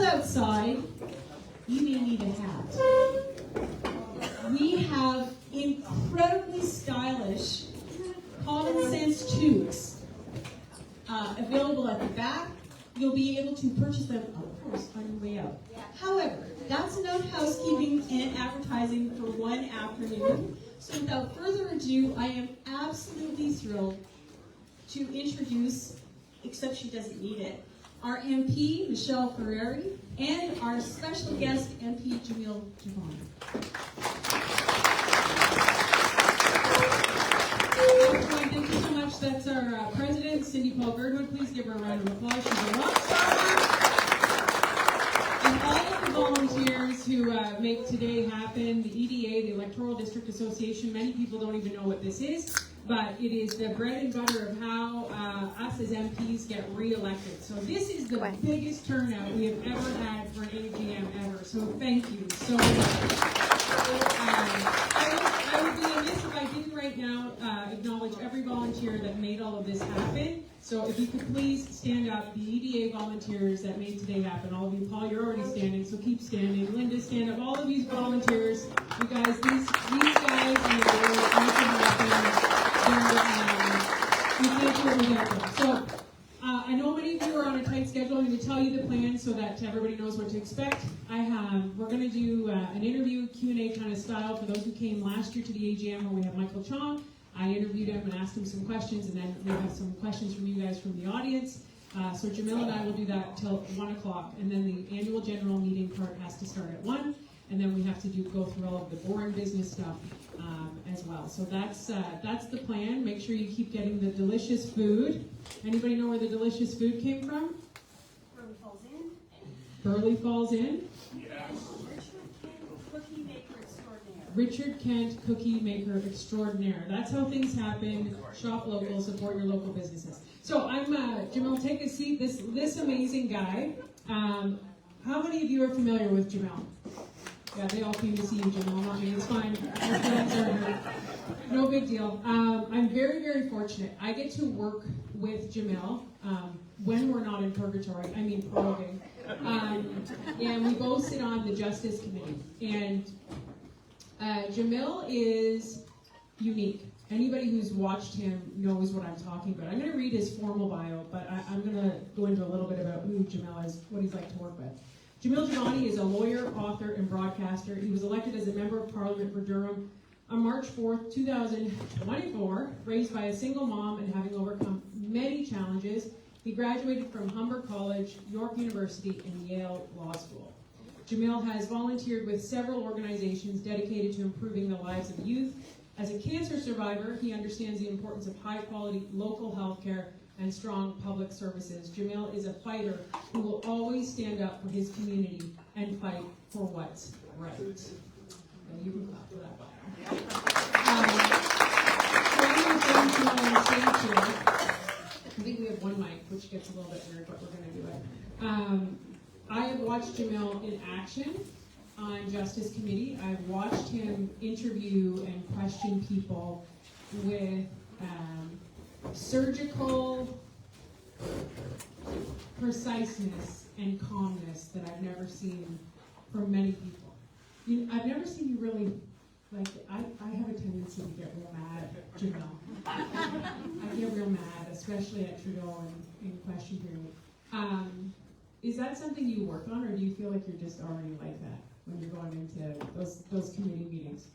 outside, you may need a hat. We have incredibly stylish common sense toques available at the back. You'll be able to purchase them, of course, on your way out. However, that's enough housekeeping and advertising for one afternoon. So without further ado, I am absolutely thrilled to introduce, except she doesn't need it, our MP, Michelle Ferreri, and our special guest, MP Jamil Jivani. Thank you so much. That's our president, Cindy Paul Girdwood. Please give her a round of applause. She's a rock star. And all of the volunteers who make today happen, the EDA, the Electoral District Association, many people don't even know what this is, but it is the bread and butter of how us as MPs get re-elected. So this is the biggest turnout we have ever had for an AGM ever. So thank you so much. I would be remiss if I didn't right now acknowledge every volunteer that made all of this happen. So if you could please stand up, the EDA volunteers that made today happen. All of you, Paul, you're already standing, so keep standing. Linda, stand up. All of these volunteers, you guys, these guys, and we can't do it without them. So I know many of you are on a tight schedule. I'm going to tell you the plan so that everybody knows what to expect. We're going to do an interview Q&A kind of style for those who came last year to the AGM where we had Michael Chong. I interviewed him and asked him some questions, and then we have some questions from you guys from the audience. So Jamil and I will do that till 1 o'clock, and then the annual general meeting part has to start at 1, and then we have to go through all of the boring business stuff as well. So that's the plan. Make sure you keep getting the delicious food. Anybody know where the delicious food came from? Burley Falls Inn. Burley Falls Inn? Yes. Cookie Maker Extraordinaire. Richard Kent, Cookie Maker Extraordinaire. That's how things happen. Shop local, support your local businesses. So I'm Jamil, take a seat. This amazing guy. How many of you are familiar with Jamil? Yeah, they all came to see you, Jamil, not me. It's fine. No big deal. I'm very, very fortunate. I get to work with Jamil when we're not in purgatory. I mean prologuing. And we both sit on the Justice Committee. And Jamil is unique. Anybody who's watched him knows what I'm talking about. I'm going to read his formal bio, but I'm going to go into a little bit about who Jamil is, what he's like to work with. Jamil Jivani is a lawyer, author, and broadcaster. He was elected as a member of Parliament for Durham on March 4th, 2024, raised by a single mom and having overcome many challenges. He graduated from Humber College, York University, and Yale Law School. Jamil has volunteered with several organizations dedicated to improving the lives of youth. As a cancer survivor, he understands the importance of high-quality local health care and strong public services. Jamil is a fighter who will always stand up for his community and fight for what's right. And you can clap for that. So I'm going to go on stage here. I think we have one mic, which gets a little bit weird, but we're going to do it. I have watched Jamil in action on Justice Committee. I've watched him interview and question people with surgical preciseness and calmness that I've never seen from many people. I've never seen you really, I have a tendency to get real mad at Jamil. I get real mad, especially at Trudeau in question period. Is that something you work on, or do you feel like you're just already like that when you're going into those committee meetings?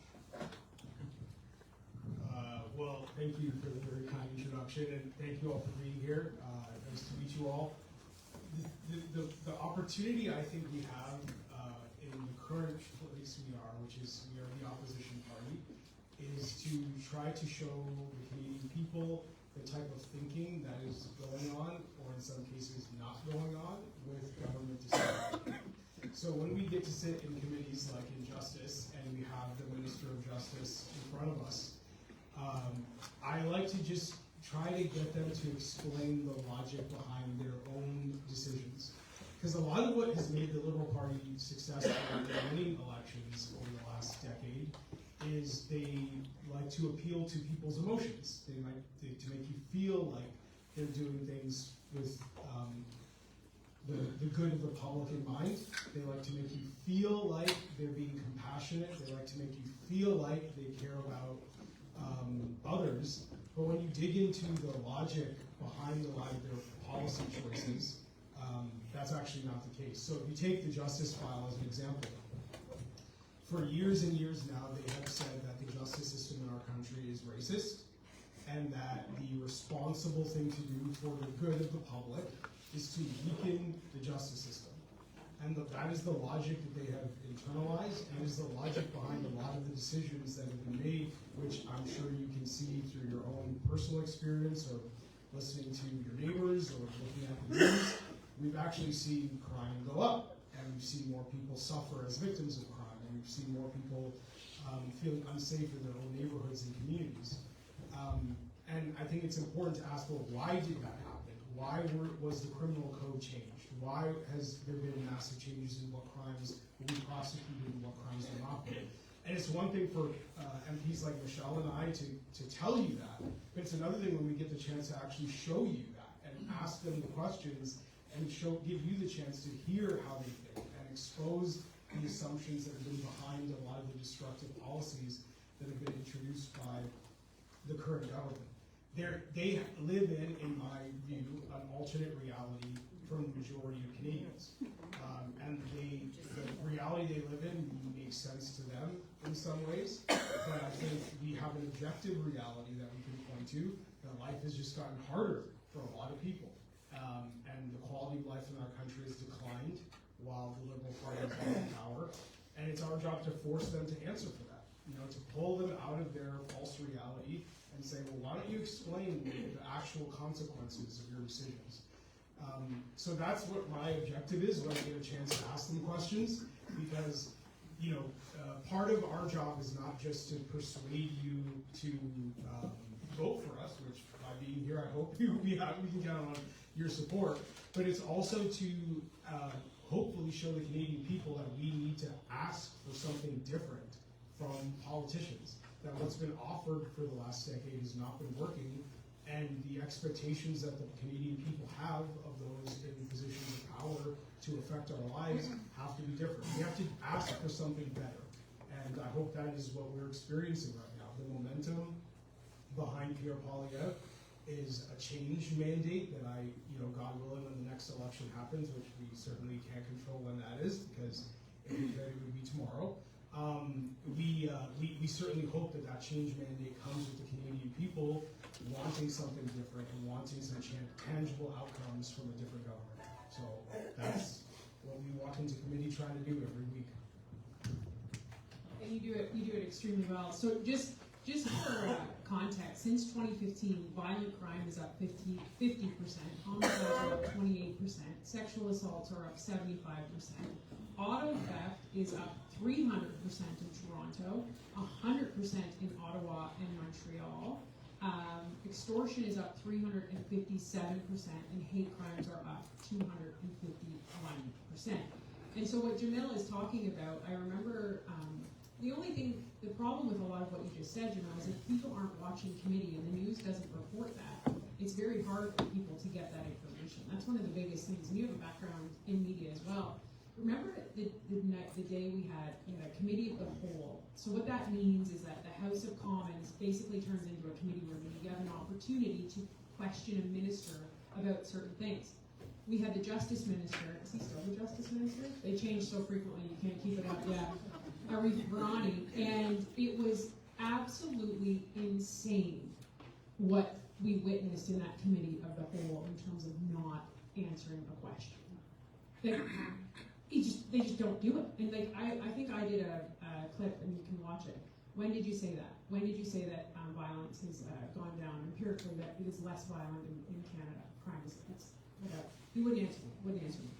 Well, thank you for the very kind introduction, and thank you all for being here. Nice to meet you all. The opportunity I think we have in the current place we are, which is we are the opposition party, is to try to show the Canadian people the type of thinking that is going on, or in some cases not going on, with government decision. So when we get to sit in committees like in Justice, and we have the Minister of Justice in front of us, I like to just try to get them to explain the logic behind their own decisions. Because a lot of what has made the Liberal Party successful in winning elections over the last decade is they like to appeal to people's emotions. They like to make you feel like they're doing things with the good of the public in mind. They like to make you feel like they're being compassionate. They like to make you feel like they care about others. But when you dig into the logic behind a lot of their policy choices, that's actually not the case. So if you take the justice file as an example, for years and years now, they have said that the justice system in our country is racist, and that the responsible thing to do for the good of the public is to weaken the justice system. And that is the logic that they have internalized, and is the logic behind a lot of the decisions that have been made, which I'm sure you can see through your own personal experience, or listening to your neighbors, or looking at the news. We've actually seen crime go up, and we've seen more people suffer as victims of crime, and we've seen more people feeling unsafe in their own neighborhoods and communities. And I think it's important to ask, well, why did that happen? Why was the criminal code changed? Why has there been massive changes in what crimes will be prosecuted and what crimes will not be? And it's one thing for MPs like Michelle and I to tell you that, but it's another thing when we get the chance to actually show you that and ask them the questions and give you the chance to hear how they think and expose the assumptions that have been behind a lot of the destructive policies that have been introduced by the current government. They live in my view, an alternate reality from the majority of Canadians. And the reality they live in makes sense to them in some ways, but I think we have an objective reality that we can point to, that life has just gotten harder for a lot of people. And the quality of life in our country has declined while the Liberal Party has been in power. And it's our job to force them to answer for that, to pull them out of their false reality and say, well, why don't you explain the actual consequences of your decisions? So that's what my objective is when I get a chance to ask them questions, because part of our job is not just to persuade you to vote for us, which by being here, I hope we can count on your support, but it's also to hopefully show the Canadian people that we need to ask for something different from politicians, that what's been offered for the last decade has not been working, and the expectations that the Canadian people have of those in positions of power to affect our lives have to be different. We have to ask for something better, and I hope that is what we're experiencing right now. The momentum behind Pierre Poilievre is a change mandate that God willing, when the next election happens, which we certainly can't control when that is, because it would be tomorrow. We certainly hope that change mandate comes with the Canadian people wanting something different and wanting some tangible outcomes from a different government. So that's what we walk into committee trying to do every week. And you do it extremely well. So just for context, since 2015, violent crime is up 50%, homicides are up 28%, sexual assaults are up 75%, auto theft is up 300% in Toronto, 100% in Ottawa and Montreal, extortion is up 357%, and hate crimes are up 251%. And so what Jamil is talking about, I remember the problem with a lot of what you just said, Jamil, is if people aren't watching committee and the news doesn't report that, it's very hard for people to get that information. That's one of the biggest things. And you have a background in media as well. Remember the day we had a committee of the whole. So what that means is that the House of Commons basically turns into a committee room, and you have an opportunity to question a minister about certain things. We had the Justice Minister. Is he still the Justice Minister? They change so frequently, you can't keep it up. Yeah. Ferreri, and it was absolutely insane what we witnessed in that committee of the whole in terms of not answering a question. They just don't do it. And I think I did a clip, and you can watch it. When did you say that? When did you say that violence has gone down empirically, that it is less violent in Canada? Crime is whatever. You wouldn't answer me.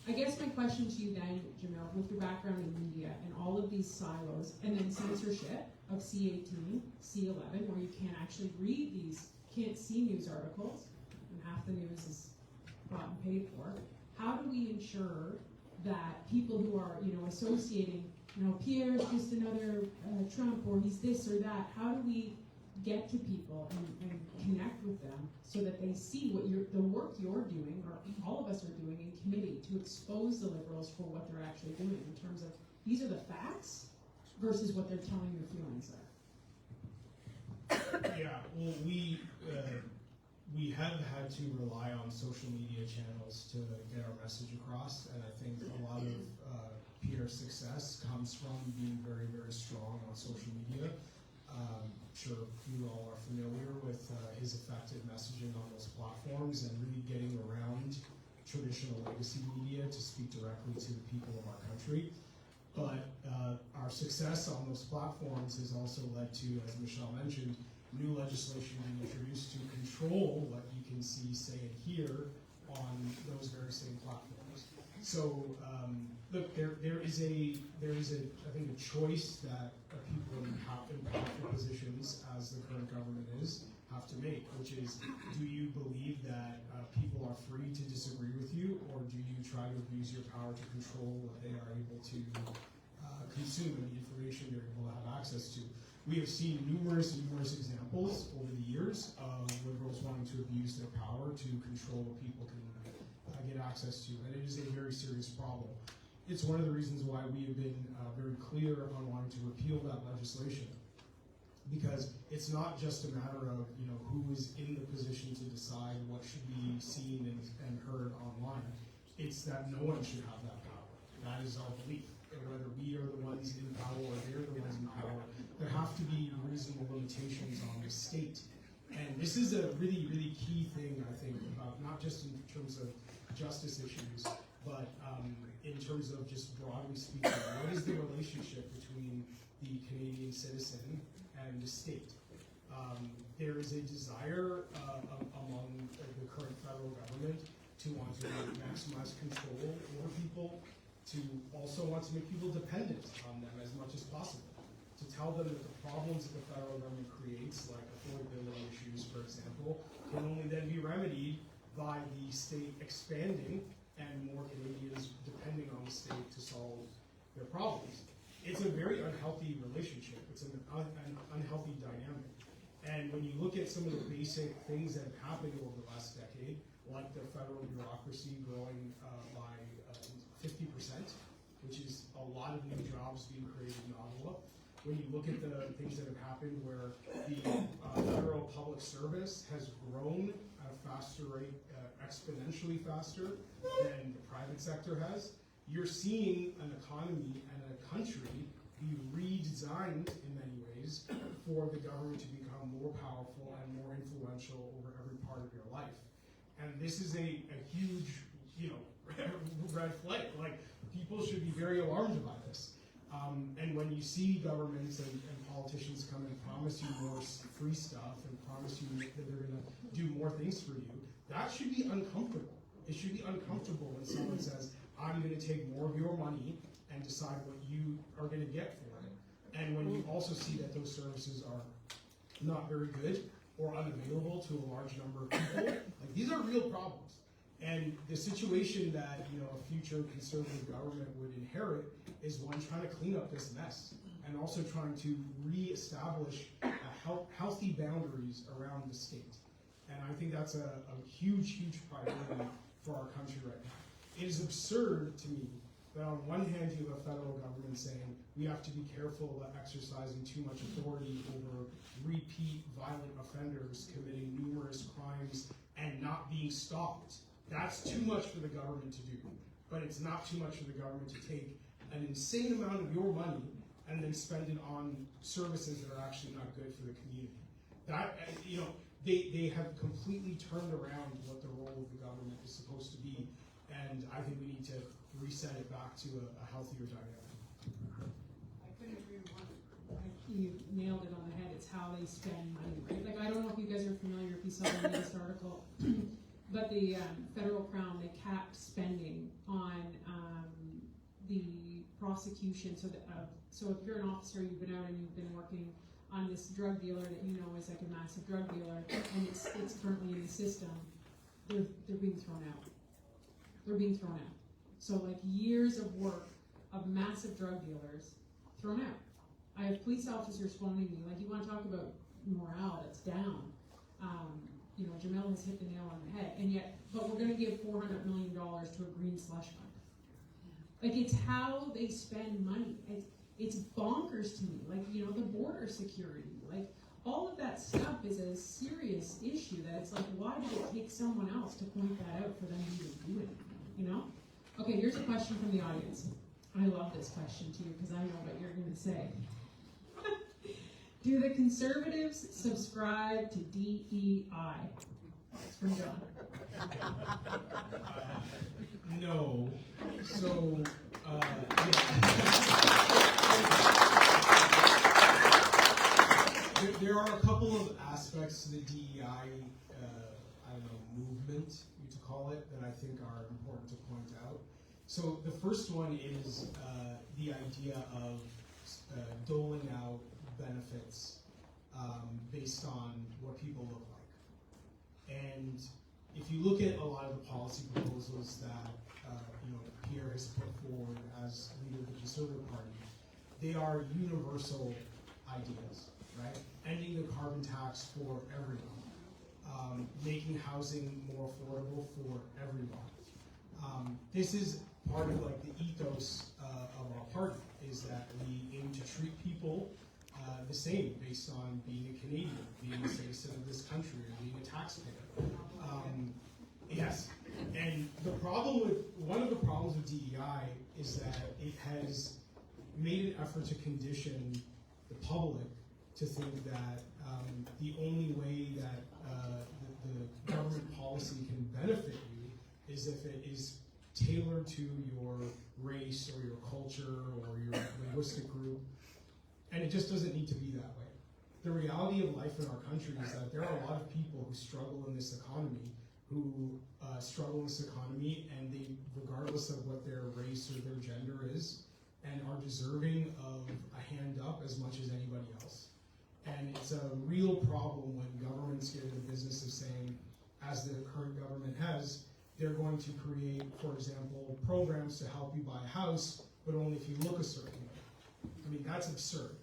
I guess my question to you then, Jamil, with your background in media and all of these silos, and then censorship of C18, C11, where you can't actually read can't see news articles, and half the news is bought and paid for. How do we ensure that people who are, associating, Pierre's just another Trump, or he's this or that, how do we get to people and connect with them so that they see what the work you're doing, or all of us are doing in committee, to expose the Liberals for what they're actually doing in terms of these are the facts versus what they're telling your feelings are. Yeah, well, we have had to rely on social media channels to get our message across, and I think a lot of PR success comes from being very, very strong on social media. I'm sure you all are familiar with his effective messaging on those platforms and really getting around traditional legacy media to speak directly to the people of our country. But our success on those platforms has also led to, as Michelle mentioned, new legislation being introduced to control what you can see, say, and hear on those very same platforms. So, look, there is I think, a choice that people in powerful positions, as the current government is, have to make, which is, do you believe that people are free to disagree with you, or do you try to use your power to control what they are able to consume and the information they're able to have access to? We have seen numerous examples over the years of Liberals wanting to abuse their power to control what people can get access to, and it is a very serious problem. It's one of the reasons why we have been very clear on wanting to repeal that legislation, because it's not just a matter of who is in the position to decide what should be seen and heard online. It's that no one should have that power. That is our belief. And whether we are the ones in power or they're the ones in power, there have to be reasonable limitations on the state. And this is a really, really key thing, I think, about not just in terms of justice issues, but in terms of just broadly speaking, what is the relationship between the Canadian citizen and the state? There is a desire among the current federal government to want to maximize control over people, to also want to make people dependent on them as much as possible, to tell them that the problems that the federal government creates, like affordability issues, for example, can only then be remedied by the state expanding and more Canadians depending on the state to solve their problems. It's a very unhealthy relationship. It's an unhealthy dynamic. And when you look at some of the basic things that have happened over the last decade, like the federal bureaucracy growing by 50%, which is a lot of new jobs being created in Ottawa. When you look at the things that have happened where the federal public service has grown at a faster rate, exponentially faster than the private sector has, you're seeing an economy and a country be redesigned in many ways for the government to become more powerful and more influential over every part of your life. And this is a huge, red flag. Like, people should be very alarmed by this. And when you see governments and politicians come and promise you more free stuff and promise you that they're going to do more things for you, that should be uncomfortable. It should be uncomfortable when someone says, I'm going to take more of your money and decide what you are going to get for it. And when you also see that those services are not very good or unavailable to a large number of people, like, these are real problems. And the situation that a future conservative government would inherit is one trying to clean up this mess and also trying to re-establish healthy boundaries around the state. And I think that's a huge priority for our country right now. It is absurd to me that on one hand you have a federal government saying we have to be careful about exercising too much authority over repeat violent offenders committing numerous crimes and not being stopped. That's too much for the government to do. But it's not too much for the government to take an insane amount of your money and then spend it on services that are actually not good for the community. That, they have completely turned around what the role of the government is supposed to be, and I think we need to reset it back to a healthier dynamic. I couldn't agree more. You nailed it on the head. It's how they spend money, right? Like, I don't know if you guys are familiar, if you saw the latest article, but the federal crown, they capped spending on the prosecution. So if you're an officer, you've been out and you've been working on this drug dealer that you know is like a massive drug dealer, and it's currently in the system, they're being thrown out. They're being thrown out. So, like, years of work of massive drug dealers thrown out. I have police officers phoning me, like, you want to talk about morale that's down. You know, Jamil has hit the nail on the head, and yet, but we're going to give $400 million to a green slush fund. Like, it's how they spend money. It's bonkers to me. Like, you know, the border security, like, all of that stuff is a serious issue that it's like, why did it take someone else to point that out for them to even do it, you know? Okay, here's a question from the audience. I love this question too, because I know what you're going to say. Do the Conservatives subscribe to DEI? It's from John. No. So, there are a couple of aspects to the DEI, I don't know, movement, you to call it, that I think are important to point out. So the first one is the idea of doling out benefits based on what people look like. And if you look at a lot of the policy proposals that Pierre has put forward as leader of the Conservative Party, they are universal ideas, right? Ending the carbon tax for everyone, making housing more affordable for everyone. This is part of like the ethos of our party, is that we aim to treat people the same based on being a Canadian, being a citizen of this country, or being a taxpayer. Yes, and one of the problems with DEI is that it has made an effort to condition the public to think that the only way that the government policy can benefit you is if it is tailored to your race or your culture or your linguistic group, and it just doesn't need to be that way. The reality of life in our country is that there are a lot of people who struggle in this economy, and they, regardless of what their race or their gender is, and are deserving of a hand up as much as anybody else. And it's a real problem when governments get in the business of saying, as the current government has, they're going to create, for example, programs to help you buy a house, but only if you look a certain way. I mean, that's absurd.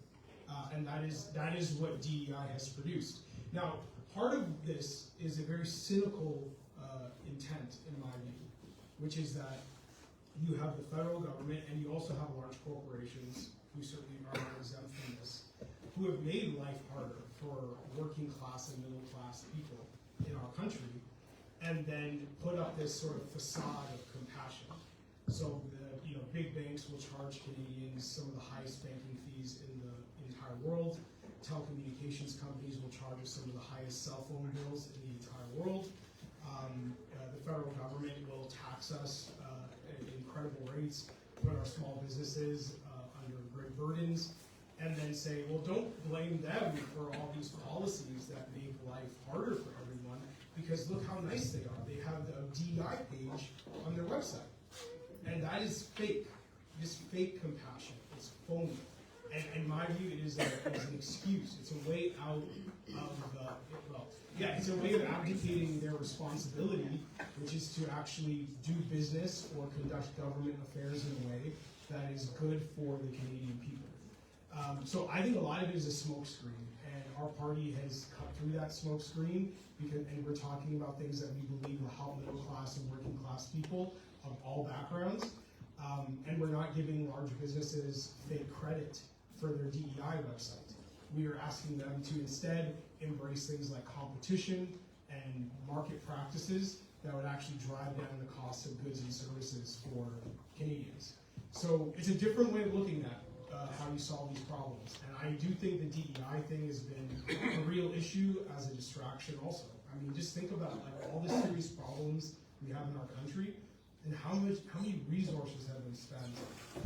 And that is what DEI has produced. Now, part of this is a very cynical intent, in my view, which is that you have the federal government and you also have large corporations, who certainly are not exempt from this, who have made life harder for working class and middle class people in our country, and then put up this sort of facade of compassion. So the big banks will charge Canadians some of the highest banking fees in the entire world. Telecommunications companies will charge us some of the highest cell phone bills in the entire world. The federal government will tax us at incredible rates, put our small businesses under great burdens, and then say, well, don't blame them for all these policies that make life harder for everyone, because look how nice they are. They have the DEI page on their website. And that is fake. It's fake compassion. It's phony. And in my view, it is an excuse. It's a way out of it's a way of abdicating their responsibility, which is to actually do business or conduct government affairs in a way that is good for the Canadian people. So I think a lot of it is a smokescreen, and our party has cut through that smokescreen, and we're talking about things that we believe will help middle class and working class people of all backgrounds, and we're not giving large businesses fake credit for their DEI website. We are asking them to instead embrace things like competition and market practices that would actually drive down the cost of goods and services for Canadians. So it's a different way of looking at how you solve these problems. And I do think the DEI thing has been a real issue as a distraction also. I mean, just think about like all the serious problems we have in our country, and how many resources have been spent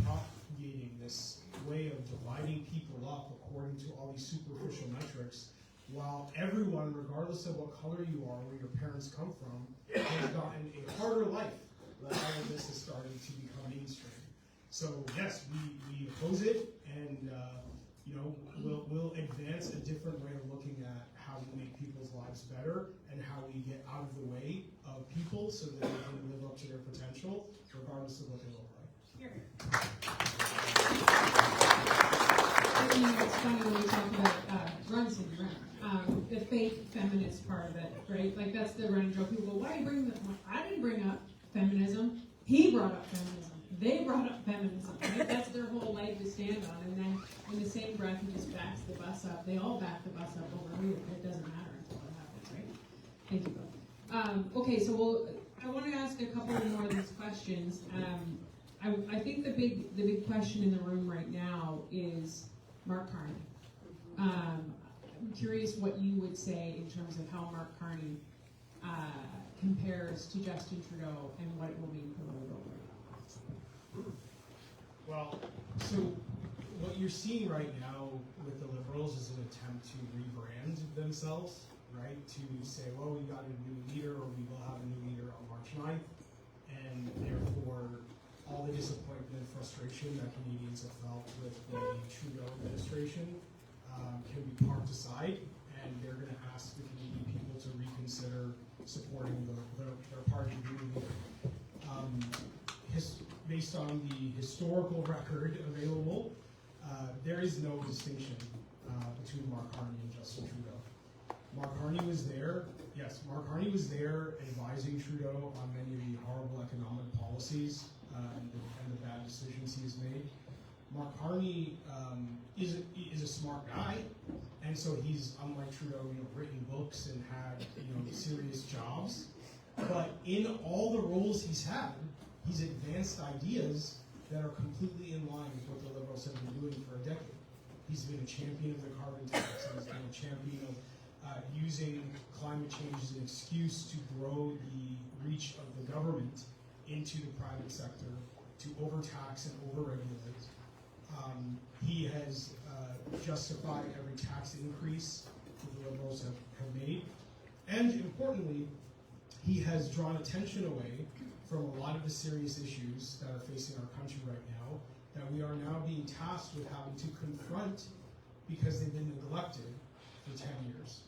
propagating this way of dividing people up according to all these superficial metrics, while everyone, regardless of what color you are, where your parents come from, has gotten a harder life when all of this is starting to become mainstream. So yes, we oppose it, and we'll advance a different way of looking at how we make people's lives better and how we get out of the way of people so that they can live up to their potential, regardless of what they look like. Here. I mean, it's funny when we talk about runs and run. feminist part of it, right? Like that's the running joke. People go, why are you bringing that? I didn't bring up feminism. He brought up feminism. They brought up feminism, right? That's their whole leg to stand on. And then in the same breath, he just backs the bus up. They all back the bus up over here. It doesn't matter until it happens, right? Thank you, Bill. Okay, so I want to ask a couple more of these questions. I think the big question in the room right now is Mark Carney. I'm curious what you would say in terms of how Mark Carney compares to Justin Trudeau and what it will mean for the Liberal Party. Well, so what you're seeing right now with the Liberals is an attempt to rebrand themselves, right? To say, well, we got a new leader, or we will have a new leader on March 9th, and therefore all the disappointment and frustration that Canadians have felt with the Trudeau administration can be parked aside, and they're going to ask the Canadian people to reconsider supporting their party new leader. Based on the historical record available, there is no distinction between Mark Carney and Justin Trudeau. Mark Carney was there, yes, Mark Carney was there advising Trudeau on many of the horrible economic policies and the bad decisions he has made. Mark Carney is a smart guy, and so he's, unlike Trudeau, written books and had serious jobs. But in all the roles he's had, he's advanced ideas that are completely in line with what the Liberals have been doing for a decade. He's been a champion of the carbon tax, and he's been a champion of using climate change as an excuse to grow the reach of the government into the private sector, to overtax and overregulate. He has justified every tax increase that the Liberals have made. And importantly, he has drawn attention away from a lot of the serious issues that are facing our country right now, that we are now being tasked with having to confront because they've been neglected for 10 years.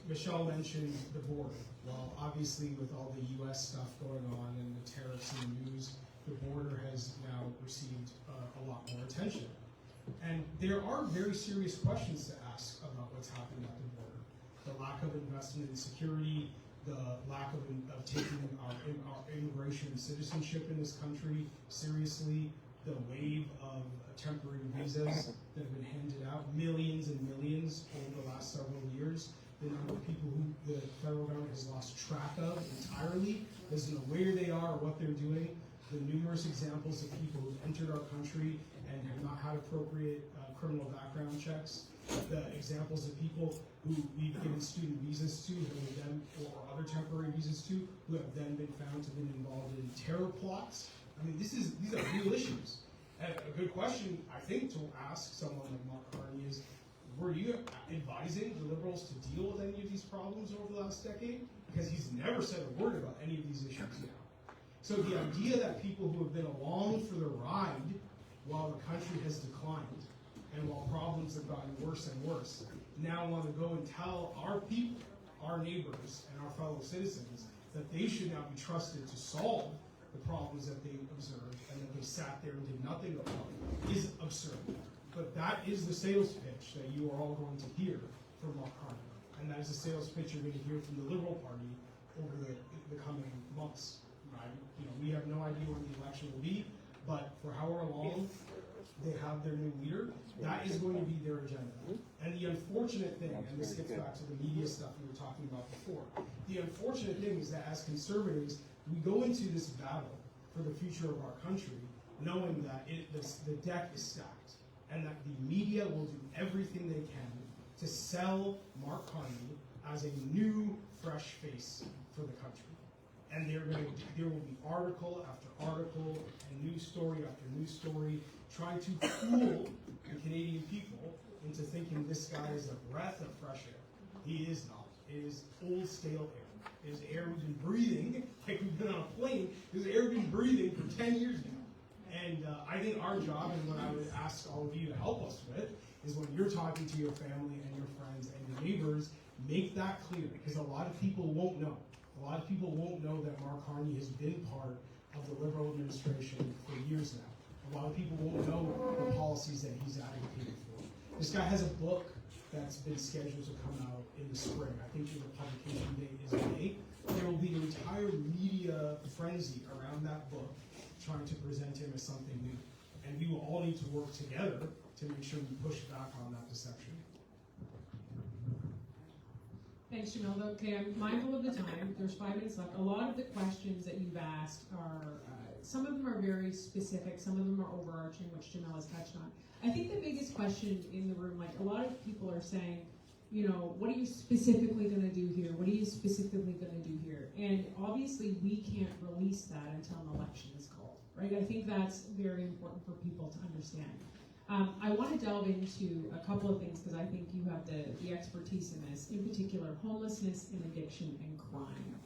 Michelle mentioned the border. Well, obviously with all the U.S. stuff going on and the tariffs in the news, the border has now received a lot more attention. And there are very serious questions to ask about what's happening at the border. The lack of investment in security, the lack of taking our immigration and citizenship in this country seriously, the wave of temporary visas that have been handed out, millions and millions over the last several years, the number of people who the federal government has lost track of entirely, doesn't know where they are or what they're doing, the numerous examples of people who've entered our country and have not had appropriate criminal background checks, the examples of people who we've given student visas to, or other temporary visas to, who have then been found to have been involved in terror plots. I mean, these are real issues. And a good question, I think, to ask someone like Mark Carney is, were you advising the Liberals to deal with any of these problems over the last decade? Because he's never said a word about any of these issues now. So the idea that people who have been along for the ride while the country has declined and while problems have gotten worse and worse, now want to go and tell our people, our neighbors, and our fellow citizens that they should now be trusted to solve the problems that they observed and that they sat there and did nothing about is absurd. But that is the sales pitch that you are all going to hear from Mark Carney. And that is the sales pitch you're going to hear from the Liberal Party over the coming months. Right? We have no idea when the election will be, but for however long they have their new leader, that is going to be their agenda. And the unfortunate thing, and this gets back to the media stuff we were talking about before, the unfortunate thing is that as conservatives, we go into this battle for the future of our country knowing that the deck is stacked and that the media will do everything they can to sell Mark Carney as a new, fresh face for the country. And there will be article after article and news story after news story trying to fool the Canadian people into thinking this guy is a breath of fresh air. He is not. It is old, stale air. It is air we've been breathing, like we've been on a plane. It is air we've been breathing for 10 years now. And I think our job, and what I would ask all of you to help us with, is when you're talking to your family and your friends and your neighbors, make that clear, because a lot of people won't know. A lot of people won't know that Mark Carney has been part of the Liberal administration for years now. A lot of people won't know the policies that he's advocated for. This guy has a book that's been scheduled to come out in the spring. I think the publication date is May. There will be an entire media frenzy around that book, trying to present him as something new. And we will all need to work together to make sure we push back on that deception. Thanks, Jamil. Okay, I'm mindful of the time. There's 5 minutes left. A lot of the questions that you've asked are, some of them are very specific, some of them are overarching, which Jamil has touched on. I think the biggest question in the room, like a lot of people are saying, you know, what are you specifically going to do here? What are you specifically going to do here? And obviously we can't release that until an election is called, right? I think that's very important for people to understand. I want to delve into a couple of things because I think you have the expertise in this, in particular homelessness and addiction and crime.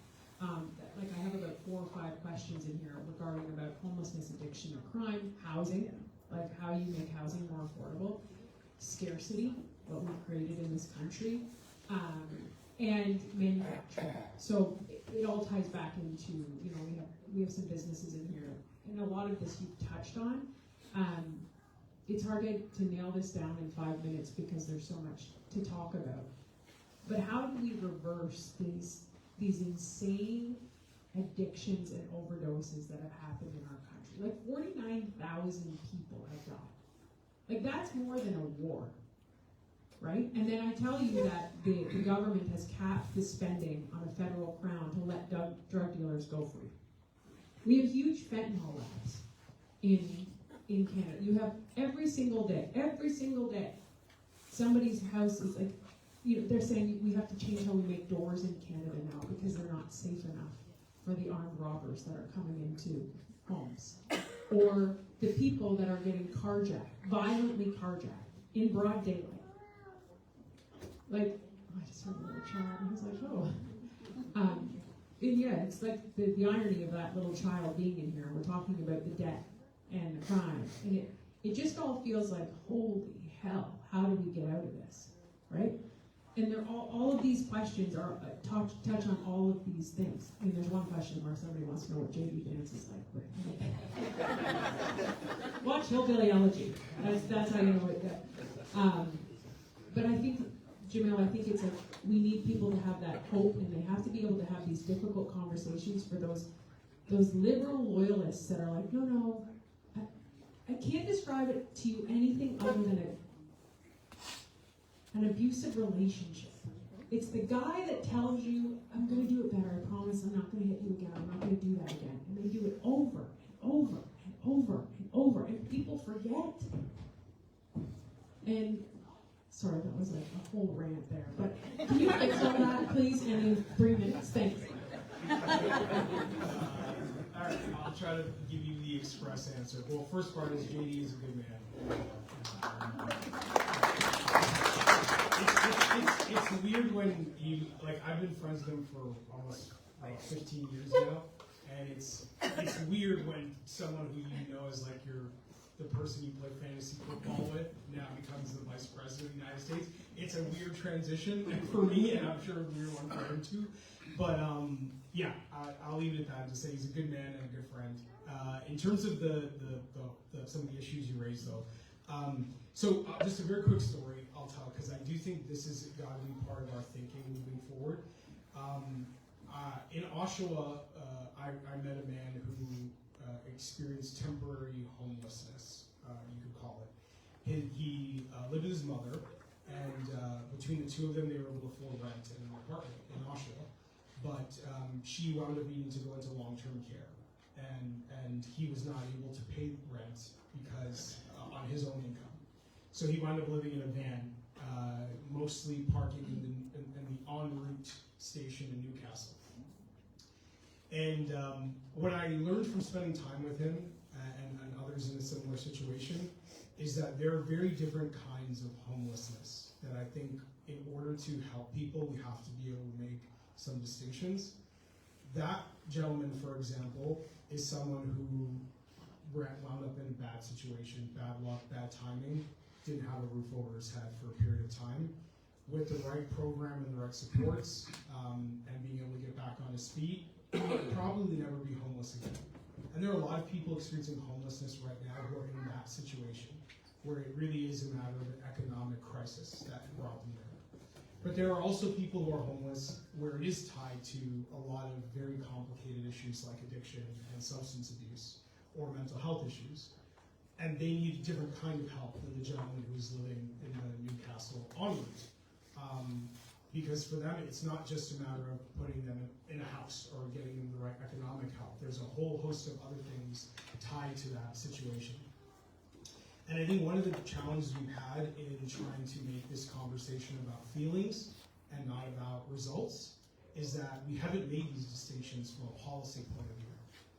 Like I have about 4 or 5 questions in here regarding about homelessness, addiction, and crime, housing, like how you make housing more affordable, scarcity, what we've created in this country, and manufacturing. So it all ties back into, you know, we have some businesses in here, and a lot of this you've touched on. It's hard to nail this down in 5 minutes because there's so much to talk about. But how do we reverse these insane addictions and overdoses that have happened in our country? Like 49,000 people have died. Like that's more than a war, right? And then I tell you that the government has capped the spending on a federal crown to let drug dealers go free. We have huge fentanyl labs in Canada. You have every single day, somebody's house is like, you know, they're saying we have to change how we make doors in Canada now because they're not safe enough for the armed robbers that are coming into homes. Or the people that are getting carjacked, violently carjacked, in broad daylight. Like, I just heard a little child, and I was like, oh. And yeah, it's like the irony of that little child being in here. We're talking about the debt and the crime. And it just all feels like, holy hell, how do we get out of this, right? And they're all of these questions are touch on all of these things. I mean, there's one question where somebody wants to know what JD Vance is like. Watch Hillbilly Elegy. That's how you know it. But I think, Jamil, I think it's like we need people to have that hope, and they have to be able to have these difficult conversations for those liberal loyalists that are like, no, I can't describe it to you anything other than an abusive relationship. It's the guy that tells you, I'm going to do it better, I promise, I'm not going to hit you again, I'm not going to do that again. And they do it over and over and over and over, and people forget. And, sorry, that was like a whole rant there, but can you fix all that, please, in 3 minutes? Thanks. All right, I'll try to give you the express answer. Well, first part is JD is a good man. It's weird when you, like, I've been friends with him for almost like 15 years now, and it's weird when someone who you know is like the person you play fantasy football with now becomes the vice president of the United States. It's a weird transition for me, and I'm sure a weird one for him too. But yeah, I'll leave it at that and just say he's a good man and a good friend. In terms of some of the issues you raised, though, so just a very quick story I'll tell, because I do think this has got to be part of our thinking moving forward. In Oshawa, I met a man who experienced temporary homelessness, you could call it. He lived with his mother, and between the two of them, they were able to afford rent in an apartment in Oshawa. But she wound up needing to go into long-term care, and he was not able to pay rent because on his own income. So he wound up living in a van, mostly parking in the en route station in Newcastle. And what I learned from spending time with him and others in a similar situation is that there are very different kinds of homelessness that I think in order to help people, we have to be able to make some distinctions. That gentleman, for example, is someone who wound up in a bad situation, bad luck, bad timing, didn't have a roof over his head for a period of time. With the right program and the right supports, and being able to get back on his feet, he would probably never be homeless again. And there are a lot of people experiencing homelessness right now who are in that situation. where it really is a matter of an economic crisis that brought them there. But there are also people who are homeless where it is tied to a lot of very complicated issues like addiction and substance abuse or mental health issues. And they need a different kind of help than the gentleman who's living in the Newcastle onward. Because for them, it's not just a matter of putting them in a house or getting them the right economic help. There's a whole host of other things tied to that situation. And I think one of the challenges we've had in trying to make this conversation about feelings and not about results is that we haven't made these distinctions from a policy point of view.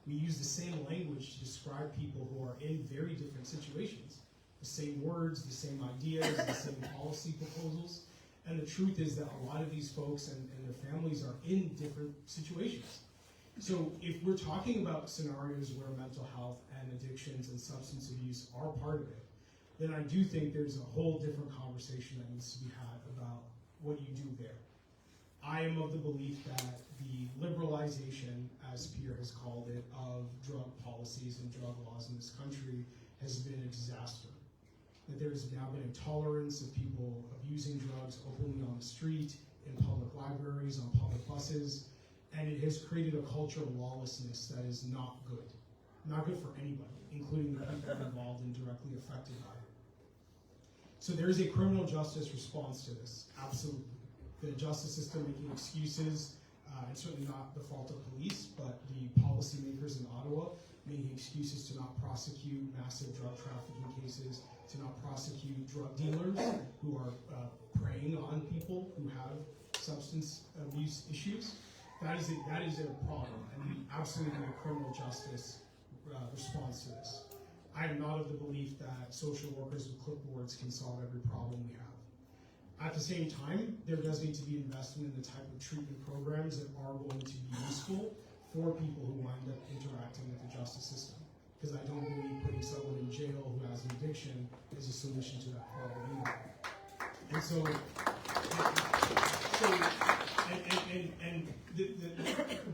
We use the same language to describe people who are in very different situations. The same words, the same ideas, the same policy proposals. And the truth is that a lot of these folks and their families are in different situations. So if we're talking about scenarios where mental health and addictions and substance abuse are part of it, then I do think there's a whole different conversation that needs to be had about what you do there. I am of the belief that the liberalization, as Pierre has called it, of drug policies and drug laws in this country has been a disaster. That there has now been a tolerance of people abusing drugs openly on the street, in public libraries, on public buses, and it has created a culture of lawlessness that is not good. Not good for anybody, including the people involved and directly affected by it. So there is a criminal justice response to this, absolutely. The justice system making excuses, and certainly not the fault of police, but the policymakers in Ottawa making excuses to not prosecute massive drug trafficking cases, to not prosecute drug dealers who are preying on people who have substance abuse issues. That is a problem, and we absolutely need a criminal justice response to this. I am not of the belief that social workers with clipboards can solve every problem we have. At the same time, there does need to be investment in the type of treatment programs that are going to be useful for people who wind up interacting with the justice system. Because I don't believe putting someone in jail who has an addiction is a solution to that problem either. And so,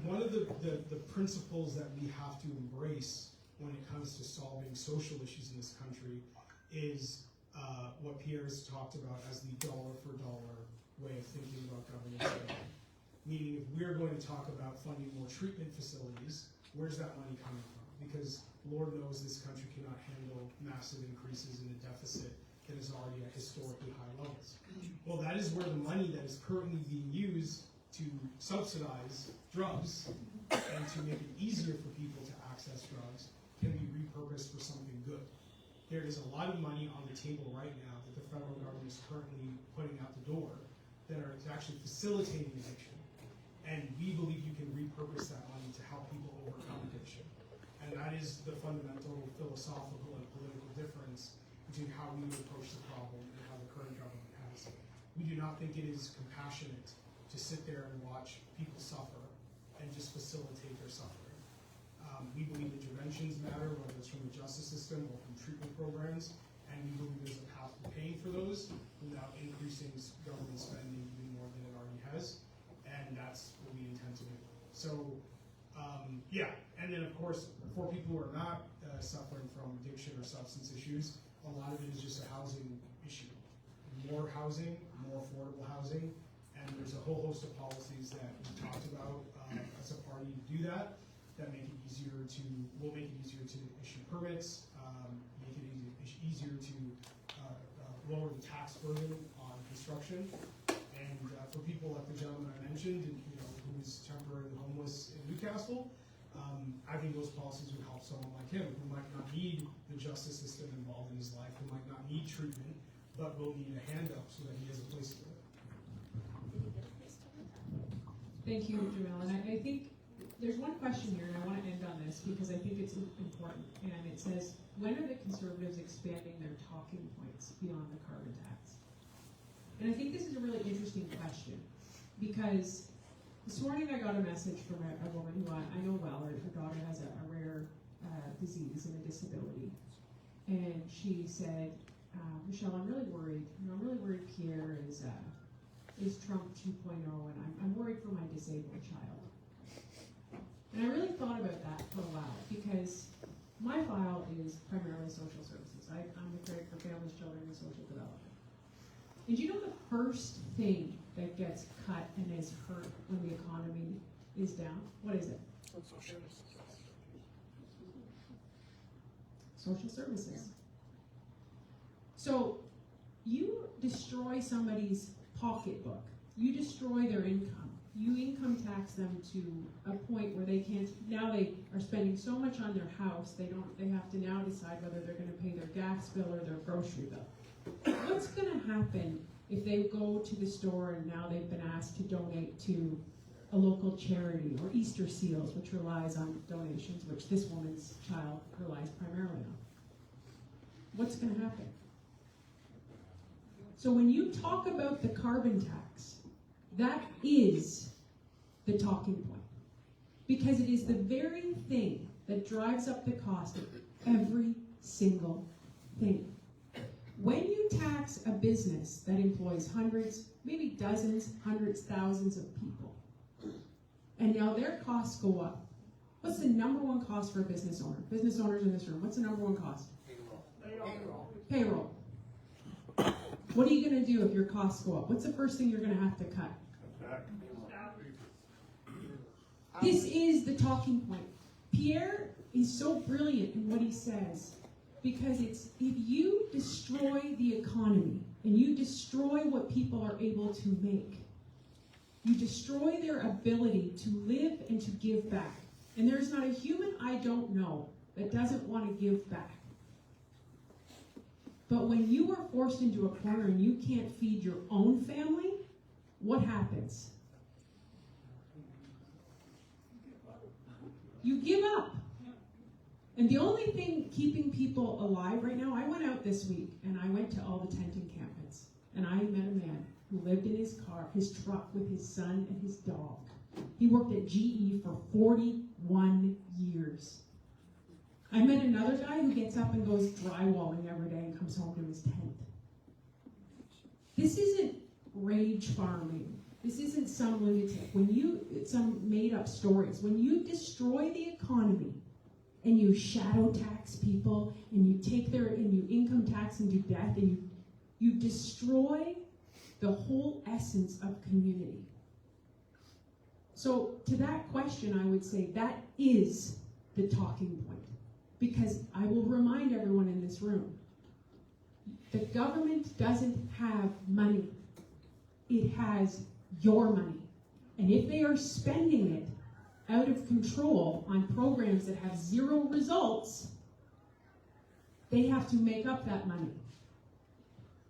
one of the principles that we have to embrace when it comes to solving social issues in this country is what Pierre has talked about as the dollar for dollar way of thinking about governance. Meaning, if we're going to talk about funding more treatment facilities, where's that money coming from? Because Lord knows this country cannot handle massive increases in a deficit that is already at historically high levels. Well, that is where the money that is currently being used to subsidize drugs and to make it easier for people to access drugs can be repurposed for something good. There is a lot of money on the table right now that the federal government is currently putting out the door that are actually facilitating addiction. And we believe you can repurpose that money to help people overcome addiction. And that is the fundamental philosophical and political difference between how we approach the problem and how the current government has. We do not think it is compassionate to sit there and watch people suffer and just facilitate their suffering. We believe interventions matter, whether it's from the justice system or from treatment programs, and we believe there's a path to paying for those without increasing government spending even more than it already has, and that's what we intend to do. So, and then of course, for people who are not suffering from addiction or substance issues, a lot of it is just a housing issue. More housing, more affordable housing, and there's a whole host of policies that we talked about as a party to do that. That will make it easier to issue permits, make it easier to lower the tax burden on construction, and for people like the gentleman I mentioned, who is temporarily homeless in Newcastle, I think those policies would help someone like him who might not need the justice system involved in his life, who might not need treatment, but will need a hand up so that he has a place to live. Thank you, Jamil. And I think there's one question here, and I want to end on this because I think it's important. And it says, when are the Conservatives expanding their talking points beyond the carbon tax? And I think this is a really interesting question because this morning I got a message from a woman who I know well. Her daughter has a rare disease and a disability. And she said, Michelle, I'm really worried. I'm really worried Pierre is Trump 2.0, and I'm worried for my disabled child. And I really thought about that for a while because my file is primarily social services. I'm with Credit for Family And do you know the first thing that gets cut and is hurt when the economy is down? What is it? Social services. So you destroy somebody's pocketbook. You destroy their income. You income tax them to a point where they can't, now they are spending so much on their house, they have to now decide whether they're gonna pay their gas bill or their grocery bill. What's gonna happen if they go to the store and now they've been asked to donate to a local charity, or Easter Seals, which relies on donations, which this woman's child relies primarily on? What's gonna happen? So when you talk about the carbon tax, that is the talking point, because it is the very thing that drives up the cost of every single thing. When you tax a business that employs hundreds, maybe dozens, hundreds, thousands of people, and now their costs go up, what's the number one cost for a business owner? Business owners in this room, what's the number one cost? Payroll. What are you going to do if your costs go up? What's the first thing you're going to have to cut? This is the talking point. Pierre is so brilliant in what he says, because it's, if you destroy the economy and you destroy what people are able to make, you destroy their ability to live and to give back. And there's not a human I don't know that doesn't want to give back. But when you are forced into a corner and you can't feed your own family, what happens? You give up. And the only thing keeping people alive right now, I went out this week and I went to all the tent encampments, and I met a man who lived in his car, his truck, with his son and his dog. He worked at GE for 41 years. I met another guy who gets up and goes drywalling every day and comes home to his tent. This isn't rage farming. This isn't some lunatic. Some made up stories. When you destroy the economy and you shadow tax people and you take and you income tax them to death, and you destroy the whole essence of community. So to that question, I would say that is the talking point. Because I will remind everyone in this room, the government doesn't have money. It has your money. And if they are spending it out of control on programs that have zero results, they have to make up that money.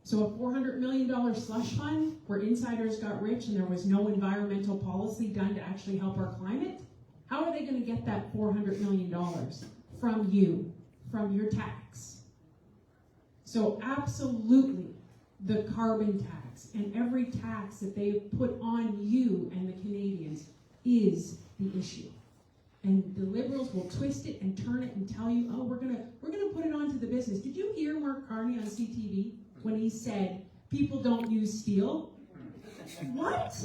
So a $400 million slush fund where insiders got rich and there was no environmental policy done to actually help our climate, how are they going to get that $400 million? From you, from your tax. So absolutely, the carbon tax and every tax that they put on you and the Canadians is the issue. And the Liberals will twist it and turn it and tell you, oh, we're gonna put it onto the business. Did you hear Mark Carney on CTV when he said people don't use steel? What?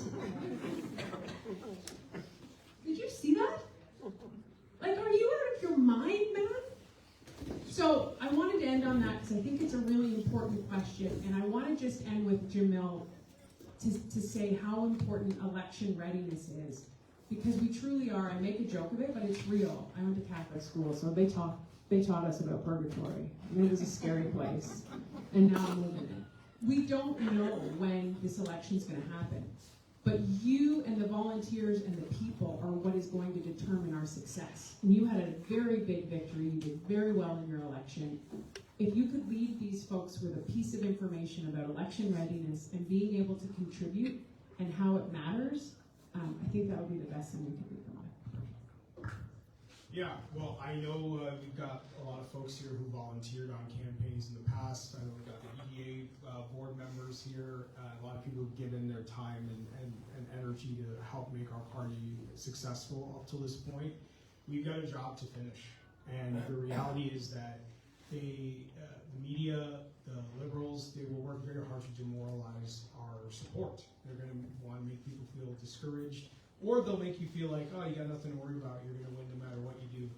Did you see that? Like, are you out of your mind, man? So I wanted to end on that because I think it's a really important question, and I want to just end with Jamil to say how important election readiness is, because we truly are. I make a joke of it, but it's real. I went to Catholic school, so they taught us about purgatory, and it was a scary place, and now I'm living it. We don't know when this election is going to happen. But you and the volunteers and the people are what is going to determine our success. And you had a very big victory. You did very well in your election. If you could leave these folks with a piece of information about election readiness and being able to contribute and how it matters, I think that would be the best thing we could do for them. Yeah, well, I know we've got a lot of folks here who volunteered on campaigns in the past. I know we've got the EDA board members here, a lot of people who've given their time and energy to help make our party successful up to this point. We've got a job to finish, and the reality is that the media, the Liberals, they will work very hard to demoralize our support. They're going to want to make people feel discouraged, or they'll make you feel like, oh, you got nothing to worry about, you're going to win no matter what you do.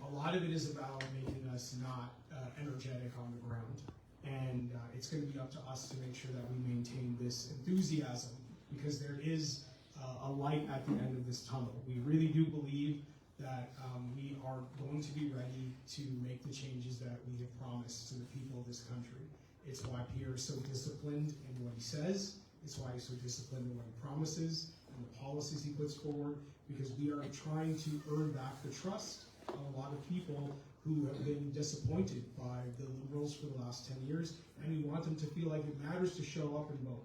A lot of it is about making us not energetic on the ground. And it's going to be up to us to make sure that we maintain this enthusiasm, because there is a light at the end of this tunnel. We really do believe that we are going to be ready to make the changes that we have promised to the people of this country. It's why Pierre is so disciplined in what he says. It's why he's so disciplined in what he promises and the policies he puts forward, because we are trying to earn back the trust of a lot of people who have been disappointed by the Liberals for the last 10 years, and we want them to feel like it matters to show up and vote.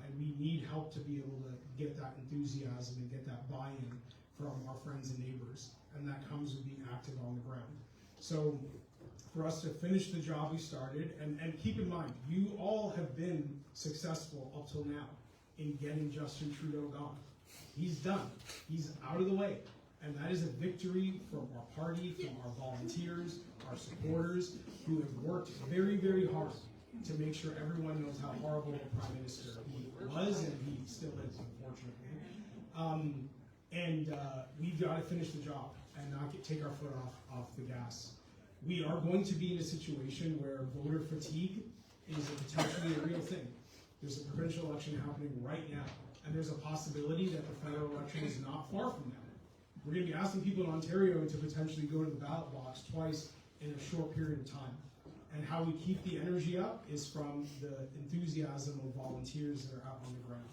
And we need help to be able to get that enthusiasm and get that buy-in from our friends and neighbors, and that comes with being active on the ground. So for us to finish the job we started, and keep in mind, you all have been successful up till now in getting Justin Trudeau gone. He's done. He's out of the way. And that is a victory from our party, from our volunteers, our supporters, who have worked very, very hard to make sure everyone knows how horrible a prime minister he was, and he still is, unfortunately. We've got to finish the job and not take our foot off the gas. We are going to be in a situation where voter fatigue is potentially a real thing. There's a provincial election happening right now, and there's a possibility that the federal election is not far from now. We're going to be asking people in Ontario to potentially go to the ballot box twice in a short period of time. And how we keep the energy up is from the enthusiasm of volunteers that are out on the ground.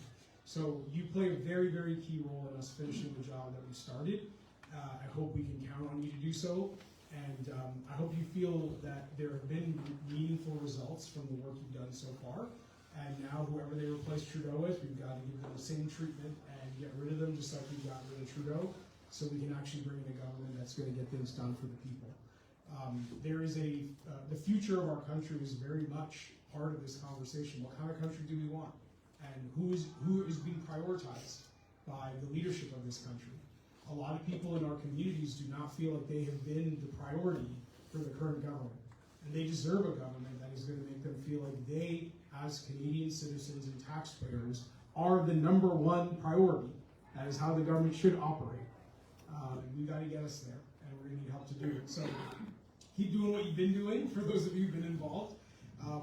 So you play a very, very key role in us finishing the job that we started. I hope we can count on you to do so. And I hope you feel that there have been meaningful results from the work you've done so far. And now whoever they replace Trudeau with, we've got to give them the same treatment and get rid of them just like we got rid of Trudeau, so we can actually bring in a government that's going to get things done for the people. The future of our country is very much part of this conversation. What kind of country do we want? And who is being prioritized by the leadership of this country? A lot of people in our communities do not feel like they have been the priority for the current government. And they deserve a government that is going to make them feel like they, as Canadian citizens and taxpayers, are the #1 priority. That is how the government should operate. We got to get us there, and we're going to need help to do it. So keep doing what you've been doing, for those of you who've been involved,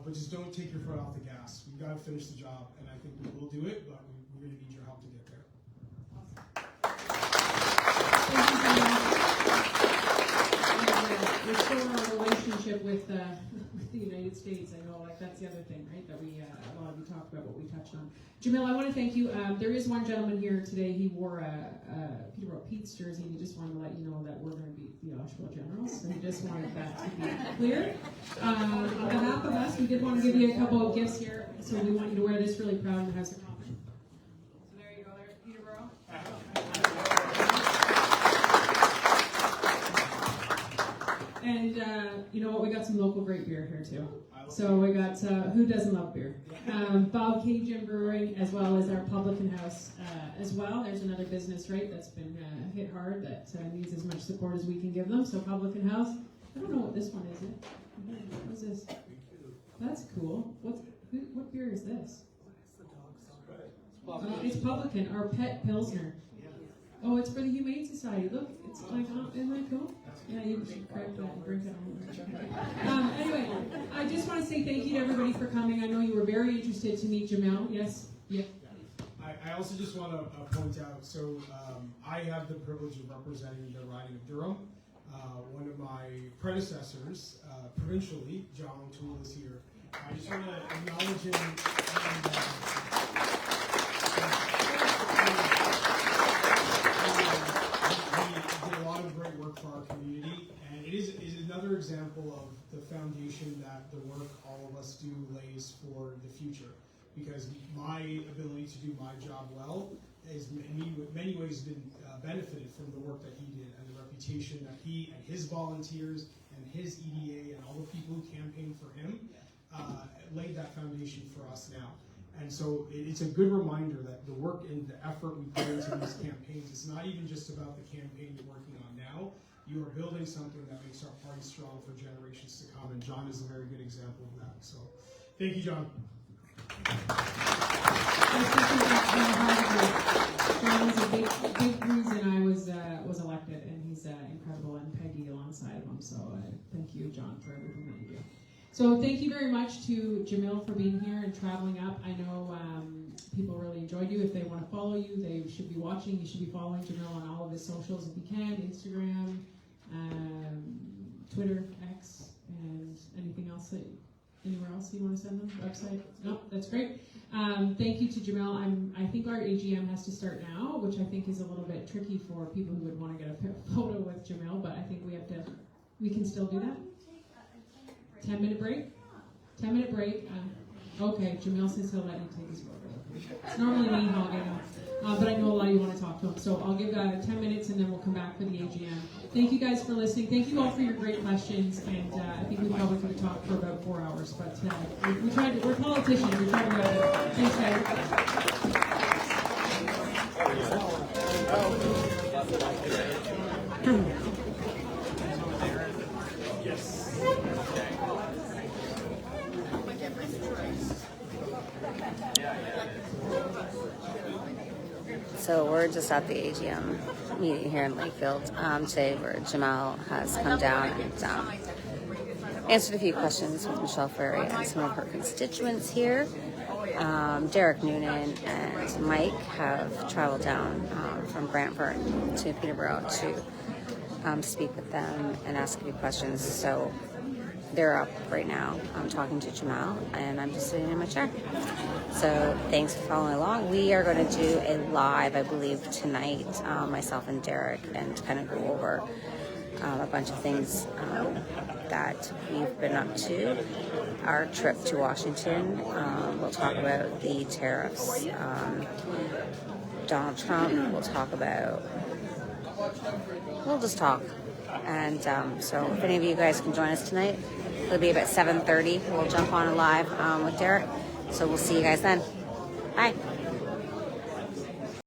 but just don't take your foot off the gas. We've got to finish the job, and I think we will do it, but we're going to need your help to get there. Restore our relationship with the United States. I know, that's the other thing, right? That we a lot of you talked about, what we touched on. Jamil, I want to thank you. There is one gentleman here today. He wore Pete's jersey, and he just wanted to let you know that we're going to beat the Oshawa Generals. So he just wanted that to be clear. On behalf of us, we did want to give you a couple of gifts here. So we want you to wear this really proud, and it has a comment. So there you go, there, Peterborough. And you know what? We got some local great beer here too. So we got who doesn't love beer? Bob Cajun Brewing, as well as our Publican House as well. There's another business, right, that's been hit hard that needs as much support as we can give them. So Publican House. I don't know what this one is. What's this? That's cool. What beer is this? It's Publican, our pet Pilsner. Oh, it's for the Humane Society. Look, it's like, isn't that cool? Yeah, you should crack that and drink it on. Anyway, I just want to say thank you to everybody for coming. I know you were very interested to meet Jamil. Yes? Yeah. I also just want to point out, so I have the privilege of representing the riding of Durham. One of my predecessors, provincially, John O'Toole, is here. I just want to acknowledge him. He did a lot of great work for our community, and it is another example of the foundation that the work all of us do lays for the future. Because my ability to do my job well is in many ways been benefited from the work that he did and the reputation that he and his volunteers and his EDA and all the people who campaigned for him laid that foundation for us now. And so it's a good reminder that the work and the effort we put into these campaigns, it's not even just about the campaign you're working on now. You are building something that makes our party strong for generations to come, and John is a very good example of that. So thank you, John. John was a big reason I was elected, and he's incredible, and Peggy alongside of him. So thank you, John, for everything that you do. So thank you very much to Jamil for being here and traveling up. I know people really enjoyed you. If they want to follow you, they should be watching. You should be following Jamil on all of his socials if you can, Instagram, Twitter, X, and anything else anywhere else you want to send them? Website? No, that's great. Thank you to Jamil. I think our AGM has to start now, which I think is a little bit tricky for people who would want to get a photo with Jamil, but I think we can still do that. 10-minute break? 10-minute break. Okay, Jamil says he'll let you take his photo. It's normally me hogging him, but I know a lot of you want to talk to him. So I'll give 10 minutes and then we'll come back for the AGM. Thank you guys for listening. Thank you all for your great questions. And I think we probably could have talked for about 4 hours, but we're politicians. We tried to wrap it up. Thanks, So we're just at the AGM meeting here in Lakefield today, where Jamil has come down and answered a few questions with Michelle Ferreri and some of her constituents here. Derek Noonan and Mike have traveled down from Brantford to Peterborough to speak with them and ask a few questions. So they're up right now. I'm talking to Jamil, and I'm just sitting in my chair. So thanks for following along. We are going to do a live, I believe, tonight, myself and Derek, and kind of go over a bunch of things that we've been up to. Our trip to Washington. We'll talk about the tariffs. Donald Trump. We'll talk about. We'll just talk. And so if any of you guys can join us tonight, it'll be about 7:30. We'll jump on live with Derek. So we'll see you guys then. Bye.